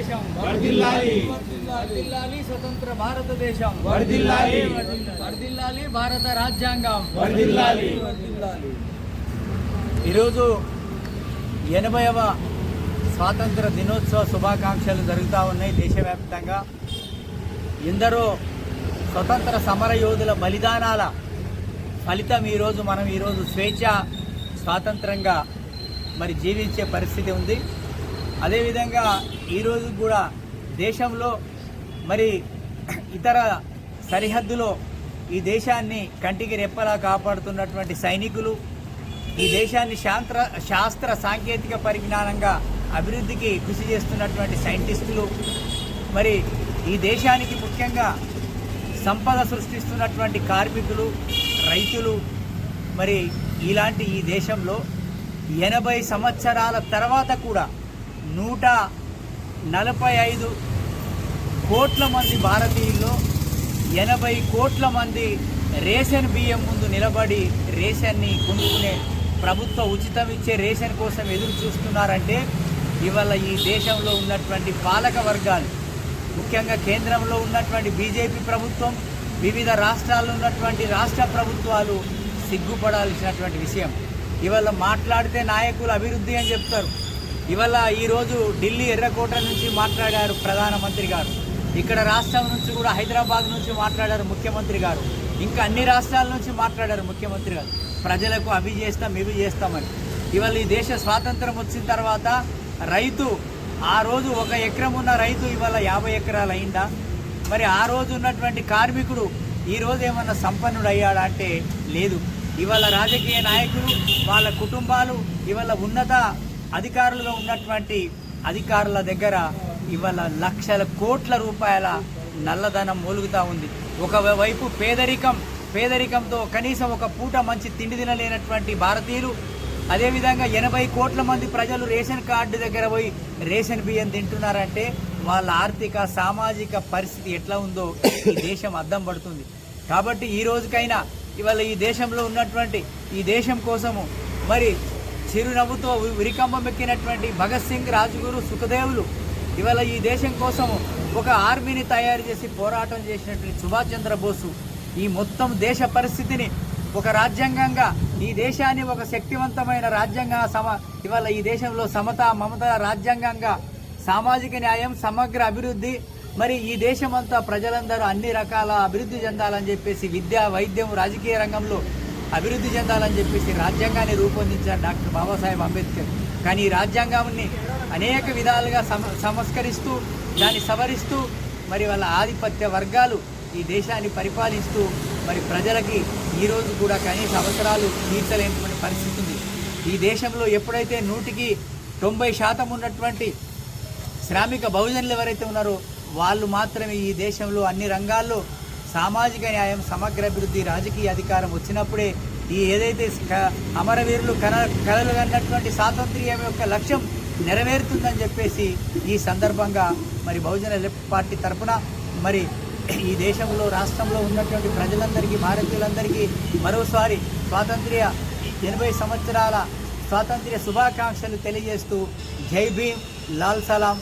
భారతదేశం వర్ధిల్లాలి. వర్ధిల్లాలి స్వతంత్ర భారతదేశం వర్ధిల్లాలి. వర్ధిల్లాలి భారత రాజ్యాంగం వర్ధిల్లాలి. వర్ధిల్లాలి. ఈరోజు 80వ స్వాతంత్ర దినోత్సవ శుభాకాంక్షలు జరుగుతూ ఉన్నాయి దేశవ్యాప్తంగా. ఎందరో స్వతంత్ర సమర యోధుల బలిదానాల ఫలితం మనం ఈరోజు స్వేచ్ఛ స్వాతంత్రంగా జీవించే పరిస్థితి ఉంది. అదేవిధంగా ఈరోజు కూడా దేశంలో ఇతర సరిహద్దులో ఈ దేశాన్ని కంటికి రెప్పలా కాపాడుతున్నటువంటి సైనికులు, ఈ దేశాన్ని శాస్త్ర సాంకేతిక పరిజ్ఞానంగా అభివృద్ధికి కృషి చేస్తున్నటువంటి సైంటిస్టులు, ఈ దేశానికి ముఖ్యంగా సంపద సృష్టిస్తున్నటువంటి కార్మికులు, రైతులు, ఇలాంటి ఈ దేశంలో 80 సంవత్సరాల తర్వాత కూడా 145 కోట్ల మంది భారతీయుల్లో 80 కోట్ల మంది రేషన్ బియ్యం ముందు నిలబడి రేషన్ని కొనుక్కునే ప్రభుత్వ ఉచితం ఇచ్చే రేషన్ కోసం ఎదురు చూస్తున్నారంటే ఇవాళ ఈ దేశంలో ఉన్నటువంటి పాలక వర్గాలు, ముఖ్యంగా కేంద్రంలో ఉన్నటువంటి బీజేపీ ప్రభుత్వం, వివిధ రాష్ట్రాల్లో ఉన్నటువంటి రాష్ట్ర ప్రభుత్వాలు సిగ్గుపడాల్సినటువంటి విషయం. ఇవాళ మాట్లాడితే నాయకులు అభివృద్ధి అని చెప్తారు. ఇవాళ ఈరోజు ఢిల్లీ ఎర్రకోట నుంచి మాట్లాడారు ప్రధానమంత్రి గారు, ఇక్కడ రాష్ట్రం నుంచి కూడా హైదరాబాద్ నుంచి మాట్లాడారు ముఖ్యమంత్రి గారు, ఇంకా అన్ని రాష్ట్రాల నుంచి మాట్లాడారు ముఖ్యమంత్రి గారు. ప్రజలకు అవి చేస్తాం ఇవి చేస్తామని. ఇవాళ ఈ దేశ స్వాతంత్రం వచ్చిన తర్వాత రైతు, ఆ రోజు 1 ఎకరం ఉన్న రైతు ఇవాళ 50 ఎకరాలు అయిందా? ఆ రోజు ఉన్నటువంటి కార్మికుడు ఈరోజు ఏమన్నా సంపన్నుడు అయ్యాడా అంటే లేదు. ఇవాళ రాజకీయ నాయకులు, వాళ్ళ కుటుంబాలు ఇవాళ ఉన్నత అధికారులుగా ఉన్నటువంటి అధికారుల దగ్గర ఇవాళ లక్షల కోట్ల రూపాయల నల్లధనం మూలుగుతూ ఉంది. ఒకవైపు పేదరికంతో కనీసం ఒక పూట మంచి తిండి తినలేనటువంటి భారతీయులు, అదేవిధంగా 80 కోట్ల మంది ప్రజలు రేషన్ కార్డు దగ్గర పోయి రేషన్ బియ్యం తింటున్నారంటే వాళ్ళ ఆర్థిక సామాజిక పరిస్థితి ఎట్లా ఉందో ఈ దేశం అద్దం పడుతుంది. కాబట్టి ఈ రోజుకైనా ఇవాళ ఈ దేశంలో ఉన్నటువంటి ఈ దేశం కోసము చిరునవ్వుతో ఉరికంబం ఎక్కినటువంటి భగత్ సింగ్, రాజ్గురు, సుఖదేవులు, ఇవాళ ఈ దేశం కోసము ఒక ఆర్మీని తయారు చేసి పోరాటం చేసినటువంటి సుభాష్ చంద్రబోసు ఈ మొత్తం దేశ పరిస్థితిని ఒక రాజ్యాంగంగా, ఈ దేశాన్ని ఒక శక్తివంతమైన రాజ్యాంగ ఇవాళ ఈ దేశంలో సమత మమత రాజ్యాంగంగా సామాజిక న్యాయం, సమగ్ర అభివృద్ధి, ఈ దేశమంతా ప్రజలందరూ అన్ని రకాల అభివృద్ధి చెందాలని చెప్పేసి విద్య, వైద్యం, రాజకీయ రంగంలో అభివృద్ధి చెందాలని చెప్పేసి రాజ్యాంగాన్ని రూపొందించారు డాక్టర్ బాబాసాహెబ్ అంబేద్కర్. కానీ ఈ రాజ్యాంగాన్ని అనేక విధాలుగా సంస్కరిస్తూ దాన్ని సవరిస్తూ వాళ్ళ ఆధిపత్య వర్గాలు ఈ దేశాన్ని పరిపాలిస్తూ ప్రజలకి ఈరోజు కూడా కనీస అవసరాలు తీర్చలేనటువంటి పరిస్థితి ఉంది. ఈ దేశంలో ఎప్పుడైతే 90% ఉన్నటువంటి శ్రామిక బహుజనులు ఎవరైతే ఉన్నారో వాళ్ళు మాత్రమే ఈ దేశంలో అన్ని రంగాల్లో సామాజిక న్యాయం, సమగ్ర అభివృద్ధి, రాజకీయ అధికారం వచ్చినప్పుడే ఈ ఏదైతే అమరవీరులు కలలు కన్నటువంటి స్వాతంత్ర్యం యొక్క లక్ష్యం నెరవేరుతుందని చెప్పేసి ఈ సందర్భంగా బహుజన లెఫ్ట్ పార్టీ తరఫున ఈ దేశంలో రాష్ట్రంలో ఉన్నటువంటి ప్రజలందరికీ, భారతీయులందరికీ మరోసారి 80 సంవత్సరాల స్వాతంత్ర్య శుభాకాంక్షలు తెలియజేస్తూ జై భీమ్, లాల్ సలాం.